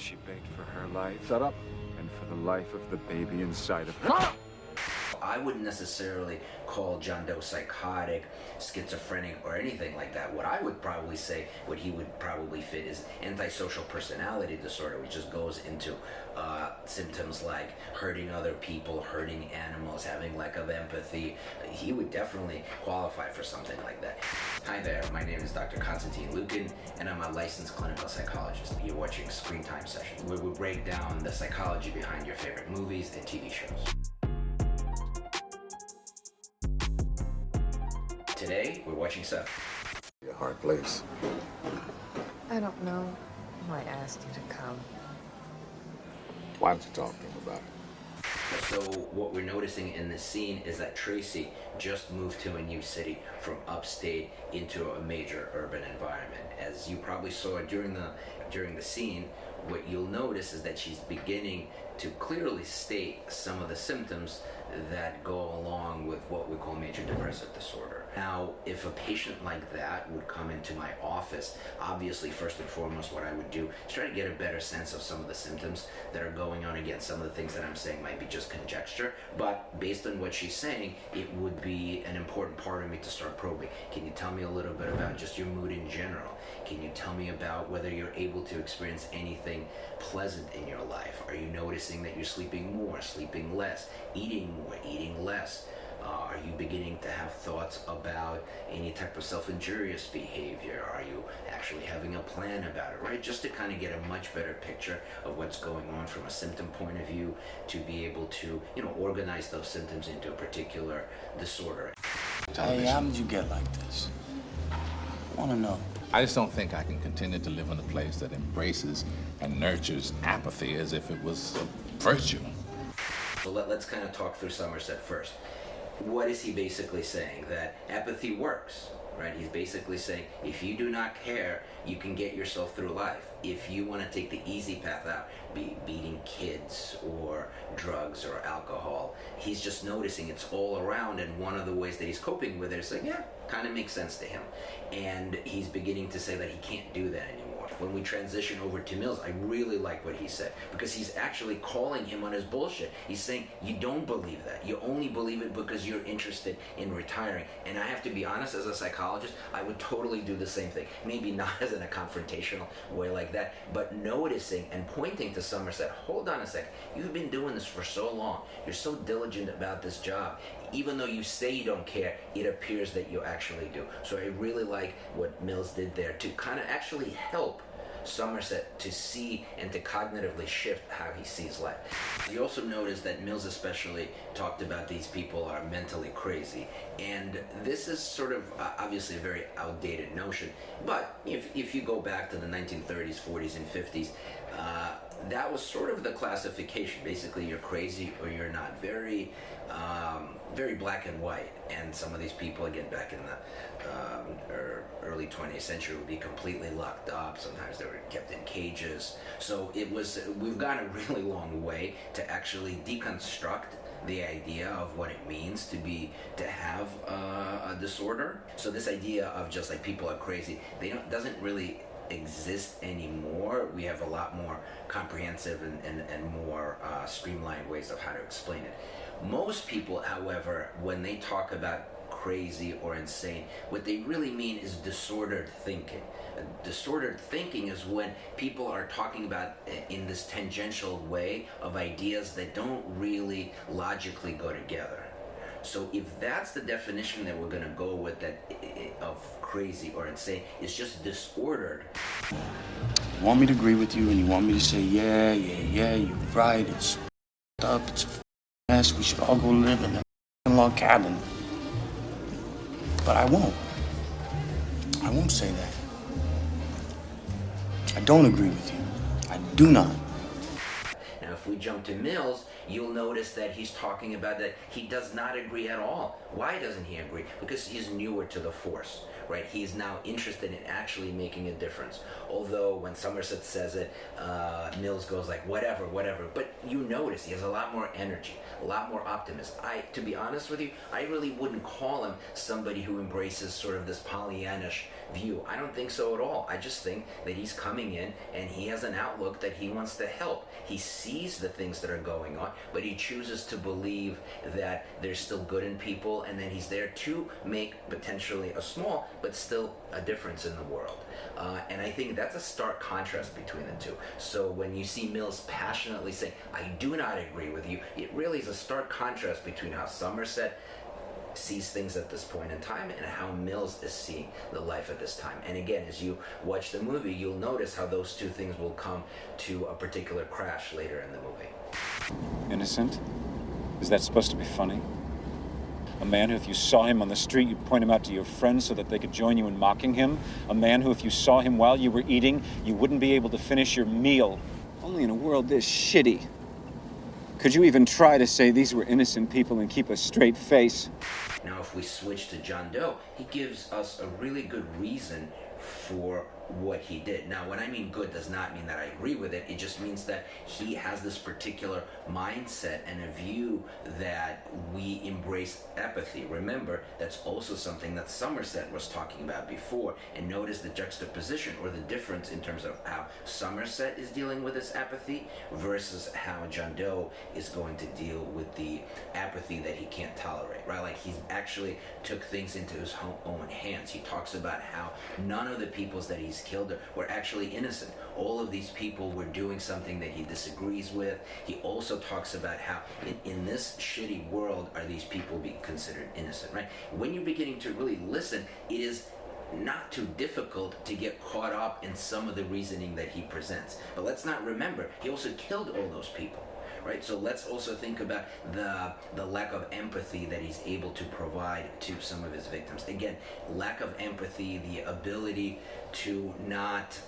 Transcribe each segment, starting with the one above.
She begged for her life. Shut up. And for the life of the baby inside of her. I wouldn't necessarily call John Doe psychotic, schizophrenic, or anything like that. What I would probably say, what he would probably fit is antisocial personality disorder, which just goes into symptoms like hurting other people, hurting animals, having lack of empathy. He would definitely qualify for something like that. Hi there, my name is Dr.Konstantin Lukin, and I'm a licensed clinical psychologist. You're watching Screen Time Sessions, where we break down the psychology behind your favorite movies and TV shows. Today, we're watching SE7EN. A hard place. I don't know why I asked you to come. Why don't you talk to him about it? So what we're noticing in this scene is that Tracy just moved to a new city from upstate into a major urban environment. As you probably saw during the scene, what you'll notice is that she's beginning to clearly state some of the symptoms that go along with what we call major depressive disorder. Now, if a patient like that would come into my office, obviously, first and foremost, what I would do is try to get a better sense of some of the symptoms that are going on. Again, some of the things that I'm saying might be just conjecture, but based on what she's saying, it would be an important part of me to start probing. Can you tell me a little bit about just your mood in general? Can you tell me about whether you're able to experience anything pleasant in your life? Are you noticing that you're sleeping more, sleeping less, eating more, eating less? Are you beginning to have thoughts about any type of self-injurious behavior? Are you actually having a plan about it, right? Just to kind of get a much better picture of what's going on from a symptom point of view, to be able to, organize those symptoms into a particular disorder. Hey, how did you get like this? I want to know. I just don't think I can continue to live in a place that embraces and nurtures apathy as if it was a virtue. So let's kind of talk through Somerset first. What is he basically saying? That apathy works, right? He's basically saying if you do not care, you can get yourself through life. If you want to take the easy path out, be beating kids or drugs or alcohol, he's just noticing it's all around, and one of the ways that he's coping with it is like, yeah, kind of makes sense to him. And he's beginning to say that he can't do that anymore. When we transition over to Mills, I really like what he said, because he's actually calling him on his bullshit. He's saying, you don't believe that. You only believe it because you're interested in retiring. And I have to be honest, as a psychologist, I would totally do the same thing. Maybe not as in a confrontational way like that, but noticing and pointing to Somerset, hold on a second, you've been doing this for so long. You're so diligent about this job. Even though you say you don't care, it appears that you actually do. So I really like what Mills did there to kind of actually help Somerset to see and to cognitively shift how he sees life. You also notice that Mills especially talked about these people are mentally crazy, and this is sort of obviously a very outdated notion, but if you go back to the 1930s, 40s, and 50s, that was sort of the classification. Basically, you're crazy or you're not. Very black and white. And some of these people, again, back in the early 20th century, would be completely locked up. Sometimes they were kept in cages. So we've gone a really long way to actually deconstruct the idea of what it means to have a disorder. So this idea of just like people are crazy, doesn't really exist anymore. We have a lot more comprehensive and more streamlined ways of how to explain it. Most people, however, when they talk about crazy or insane, what they really mean is disordered thinking. Disordered thinking is when people are talking about in this tangential way of ideas that don't really logically go together. So if that's the definition that we're going to go with, that of crazy or insane, it's just disordered. You want me to agree with you, and you want me to say, yeah, you're right, it's up, it's a mess, we should all go live in a log cabin. But I won't. I won't say that. I don't agree with you. I do not. Now, if we jump to Mills, You'll notice that he's talking about that he does not agree at all. Why doesn't he agree? Because he's newer to the Force, right? He's now interested in actually making a difference. Although when Somerset says it, Mills goes like, whatever, whatever. But you notice he has a lot more energy, a lot more optimism. To be honest with you, I really wouldn't call him somebody who embraces sort of this Pollyannish view. I don't think so at all. I just think that he's coming in and he has an outlook that he wants to help. He sees the things that are going on, but he chooses to believe that there's still good in people, and then he's there to make potentially a small but still a difference in the world. And I think that's a stark contrast between the two. So when you see Mills passionately saying, I do not agree with you, it really is a stark contrast between how Somerset sees things at this point in time and how Mills is seeing the life at this time. And again, as you watch the movie, you'll notice how those two things will come to a particular crash later in the movie. Innocent? Is that supposed to be funny? A man who, if you saw him on the street, you'd point him out to your friends so that they could join you in mocking him? A man who, if you saw him while you were eating, you wouldn't be able to finish your meal? Only in a world this shitty could you even try to say these were innocent people and keep a straight face? Now, if we switch to John Doe, he gives us a really good reason for what he did. Now, when I mean good does not mean that I agree with it. It just means that he has this particular mindset and a view that we embrace apathy. Remember, that's also something that Somerset was talking about before. And notice the juxtaposition or the difference in terms of how Somerset is dealing with this apathy versus how John Doe is going to deal with the apathy that he can't tolerate, right? Like he actually took things into his own hands. He talks about how none of the peoples that he's killed were actually innocent. All of these people were doing something that he disagrees with. He also talks about how in this shitty world are these people being considered innocent, right? When you're beginning to really listen, it is not too difficult to get caught up in some of the reasoning that he presents. But let's not remember, he also killed all those people. Right, so let's also think about the lack of empathy that he's able to provide to some of his victims. Again, lack of empathy, the ability to not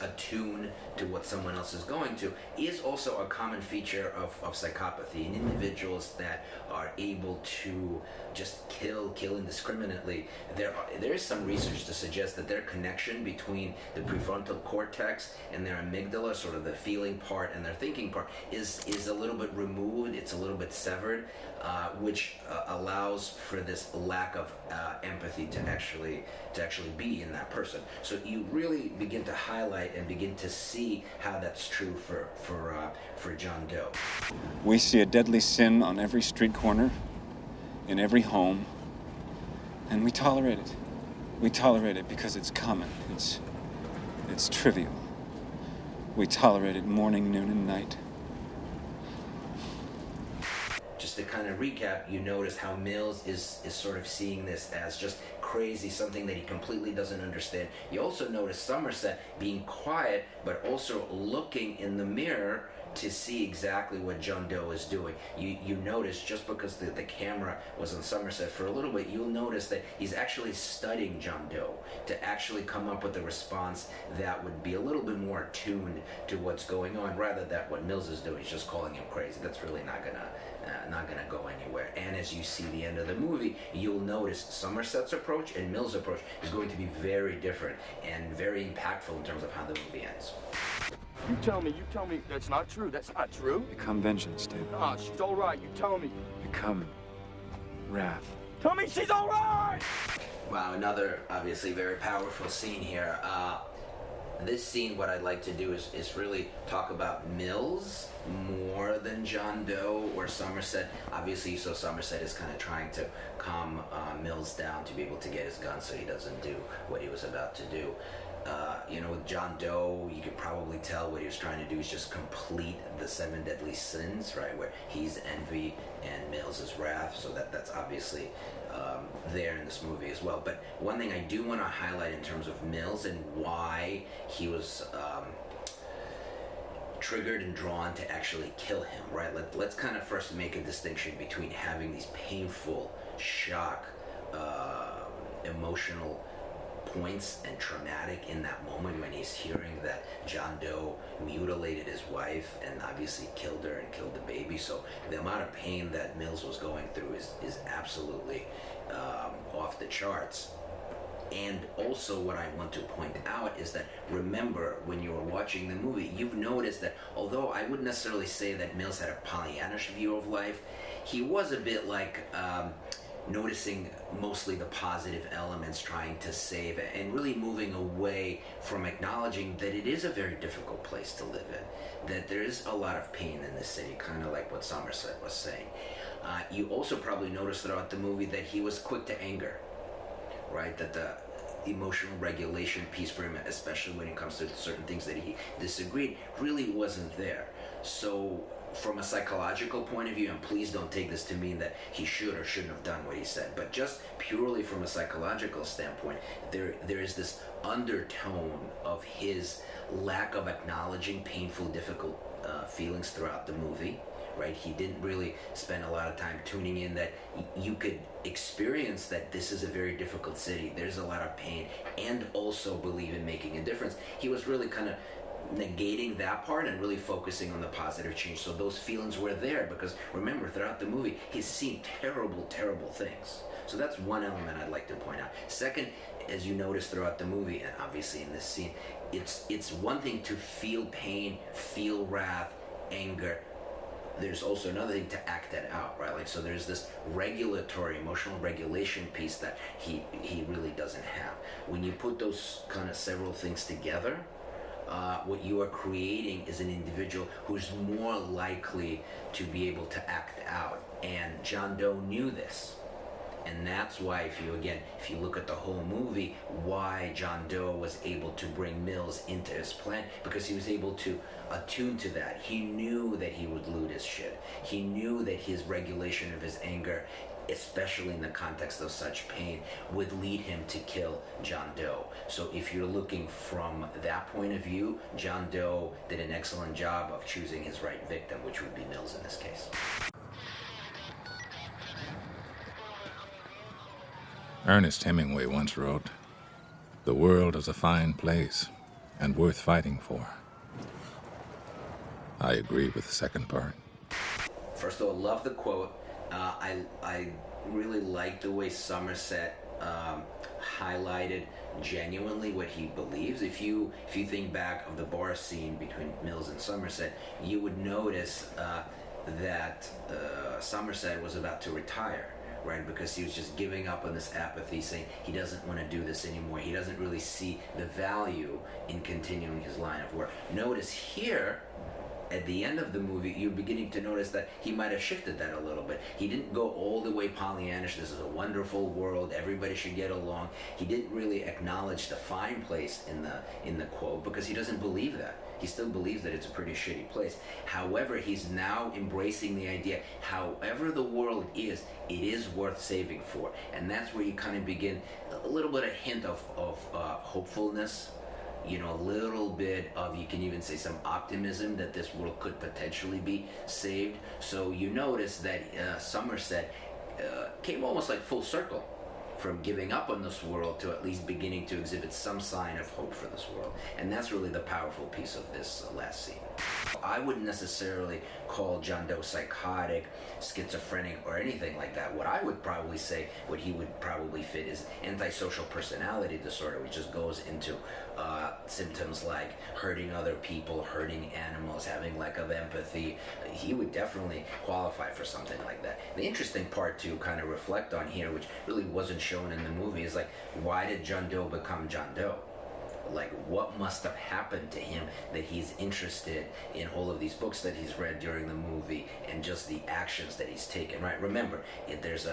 attune to what someone else is going to, is also a common feature of psychopathy. And individuals that are able to just kill indiscriminately, there is some research to suggest that their connection between the prefrontal cortex and their amygdala, sort of the feeling part and their thinking part, is a little bit removed. It's a little bit severed, which allows for this lack of empathy to actually be in that person. So you really begin to highlight and begin to see how that's true for John Doe. We see a deadly sin on every street corner, in every home, and we tolerate it. We tolerate it because it's common. It's trivial. We tolerate it morning, noon, and night. Just to kind of recap, you notice how Mills is sort of seeing this as just crazy, something that he completely doesn't understand. You also notice Somerset being quiet, but also looking in the mirror to see exactly what John Doe is doing. You notice, just because the camera was on Somerset for a little bit, you'll notice that he's actually studying John Doe to actually come up with a response that would be a little bit more attuned to what's going on, rather than what Mills is doing. He's just calling him crazy. That's really not gonna go anywhere. And as you see the end of the movie, you'll notice Somerset's approach and Mills' approach is going to be very different and very impactful in terms of how the movie ends. You tell me that's not true. That's not true. Become vengeance, David. Ah, she's all right. You tell me. Become wrath. Tell me she's all right! Wow, another obviously very powerful scene here. This scene, what I'd like to do is really talk about Mills more than John Doe or Somerset. Obviously, so Somerset is kind of trying to calm Mills down to be able to get his gun so he doesn't do what he was about to do. With John Doe, you could probably tell what he was trying to do is just complete the 7 deadly sins, right? Where he's envy and Mills is wrath. So that's obviously there in this movie as well. But one thing I do want to highlight in terms of Mills and why he was triggered and drawn to actually kill him, right? Let's kind of first make a distinction between having these painful, shock, emotional points and traumatic in that moment when he's hearing that John Doe mutilated his wife and obviously killed her and killed the baby. So the amount of pain that Mills was going through is absolutely off the charts. And also what I want to point out is that, remember, when you were watching the movie, you've noticed that although I wouldn't necessarily say that Mills had a Pollyannish view of life, he was a bit like noticing mostly the positive elements, trying to save it, and really moving away from acknowledging that it is a very difficult place to live in, that there is a lot of pain in this city, kind of like what Somerset was saying. You also probably noticed throughout the movie that he was quick to anger, right? That the emotional regulation piece for him, especially when it comes to certain things that he disagreed, really wasn't there. So from a psychological point of view, and please don't take this to mean that he should or shouldn't have done what he said, but just purely from a psychological standpoint, there is this undertone of his lack of acknowledging painful, difficult feelings throughout the movie. Right, he didn't really spend a lot of time tuning in that you could experience that this is a very difficult city, there's a lot of pain, and also believe in making a difference. He was really kind of negating that part and really focusing on the positive change. So those feelings were there because, remember, throughout the movie, he's seen terrible, terrible things. So that's one element I'd like to point out. Second, as you notice throughout the movie, and obviously in this scene, it's one thing to feel pain, feel wrath, anger. There's also another thing to act that out, right? Like, so there's this regulatory, emotional regulation piece that he really doesn't have. When you put those kind of several things together, what you are creating is an individual who's more likely to be able to act out. And John Doe knew this. And that's why, if you look at the whole movie, why John Doe was able to bring Mills into his plan, because he was able to attune to that. He knew that he would lose his shit. He knew that his regulation of his anger, especially in the context of such pain, would lead him to kill John Doe. So if you're looking from that point of view, John Doe did an excellent job of choosing his right victim, which would be Mills in this case. Ernest Hemingway once wrote, "The world is a fine place and worth fighting for." I agree with the second part. First of all, love the quote. I really like the way Somerset highlighted genuinely what he believes. If you think back of the bar scene between Mills and Somerset, you would notice that Somerset was about to retire. Right, because he was just giving up on this apathy, saying he doesn't want to do this anymore. He doesn't really see the value in continuing his line of work. Notice here, at the end of the movie, you're beginning to notice that he might have shifted that a little bit. He didn't go all the way Pollyannish, this is a wonderful world, everybody should get along. He didn't really acknowledge the fine place in the quote, because he doesn't believe that. He still believes that it's a pretty shitty place. However, he's now embracing the idea, however the world is, it is worth saving for. And that's where you kind of begin a little bit of hint of hopefulness, a little bit of, you can even say, some optimism that this world could potentially be saved. So you notice that Somerset came almost like full circle from giving up on this world to at least beginning to exhibit some sign of hope for this world. And that's really the powerful piece of this last scene. I wouldn't necessarily call John Doe psychotic, schizophrenic, or anything like that. What I would probably say, what he would probably fit, is antisocial personality disorder, which just goes into symptoms like hurting other people, hurting animals, having lack of empathy. He would definitely qualify for something like that. The interesting part to kind of reflect on here, which really wasn't shown in the movie, is like, why did John Doe become John Doe? Like, what must have happened to him that he's interested in all of these books that he's read during the movie and just the actions that he's taken, right? Remember, there's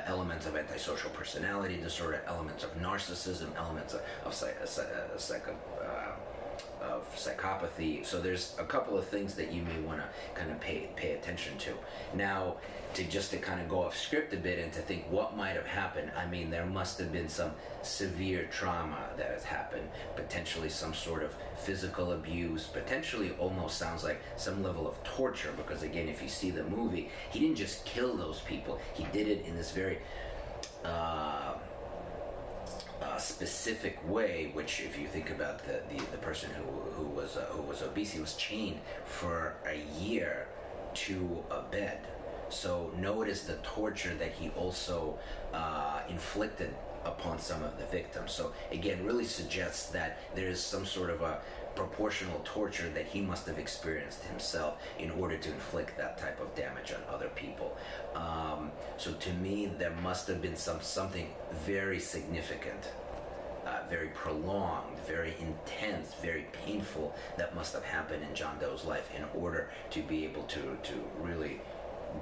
elements of antisocial personality disorder, elements of narcissism, elements of psychopathy. So there's a couple of things that you may want to kind of pay attention to. Now, to kind of go off script a bit and to think what might have happened, I mean, there must have been some severe trauma that has happened, potentially some sort of physical abuse, potentially almost sounds like some level of torture, because again, if you see the movie, he didn't just kill those people, he did it in this very specific way, which if you think about the person who was obese, he was chained for a year to a bed. So notice the torture that he also inflicted upon some of the victims. So again, really suggests that there is some sort of a proportional torture that he must have experienced himself in order to inflict that type of damage on other people. So to me, there must have been something very significant, very prolonged, very intense, very painful that must have happened in John Doe's life in order to be able to really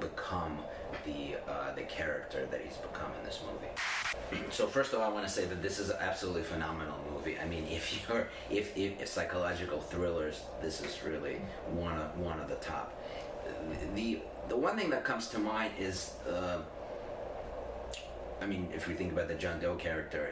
become the character that he's become in this movie. So first of all, I want to say that this is an absolutely phenomenal movie. I mean, if psychological thrillers, this is really one of the top. The one thing that comes to mind is, I mean, if we think about the John Doe character,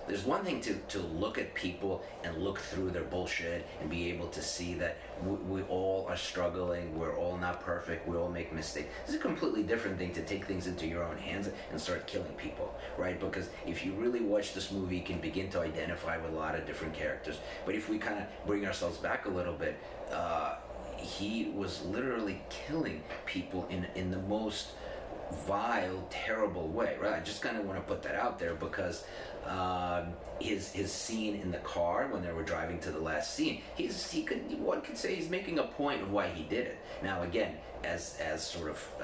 there's one thing to look at people and look through their bullshit and be able to see that we all are struggling, we're all not perfect, we all make mistakes. It's a completely different thing to take things into your own hands and start killing people, right? Because if you really watch this movie, you can begin to identify with a lot of different characters. But if we kind of bring ourselves back a little bit, he was literally killing people in the most vile, terrible way, right? I just kind of want to put that out there because his scene in the car when they were driving to the last scene, one could say he's making a point of why he did it. Now again, as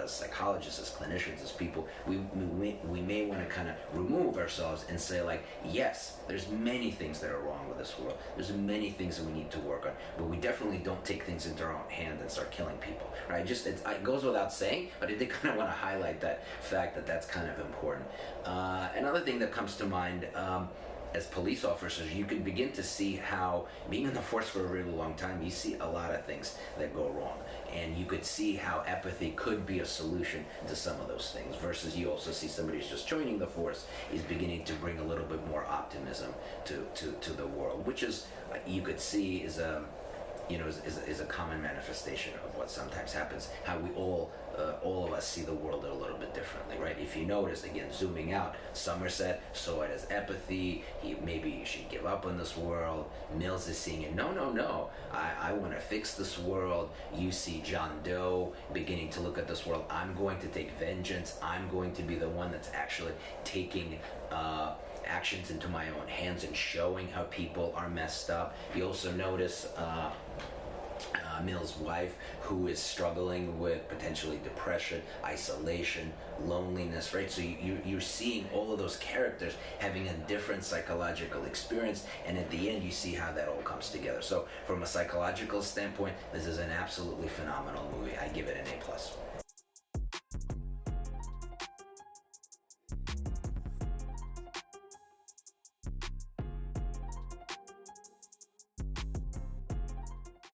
psychologists, as clinicians, as people, we may want to kind of remove ourselves and say like, yes, there's many things that are wrong with this world. There's many things that we need to work on, but we definitely don't take things into our own hand and start killing people, right? It goes without saying, but I did kind of want to highlight that fact that that's kind of important. Another thing that comes to mind, as police officers, you can begin to see how, being in the force for a really long time, you see a lot of things that go wrong. And you could see how apathy could be a solution to some of those things, versus you also see somebody who's just joining the force is beginning to bring a little bit more optimism to the world, which is, you could see is a common manifestation of what sometimes happens, how we all of us see the world a little bit differently, right? If you notice, again, zooming out, Somerset saw it as apathy. Maybe you should give up on this world. Mills is seeing it, no, I want to fix this world. You see John Doe beginning to look at this world. I'm going to take vengeance. I'm going to be the one that's actually taking actions into my own hands and showing how people are messed up. You also notice Mill's wife, who is struggling with potentially depression, isolation, loneliness, right? So you're seeing all of those characters having a different psychological experience, and at the end you see how that all comes together. So from a psychological standpoint, this is an absolutely phenomenal movie. I give it an A+.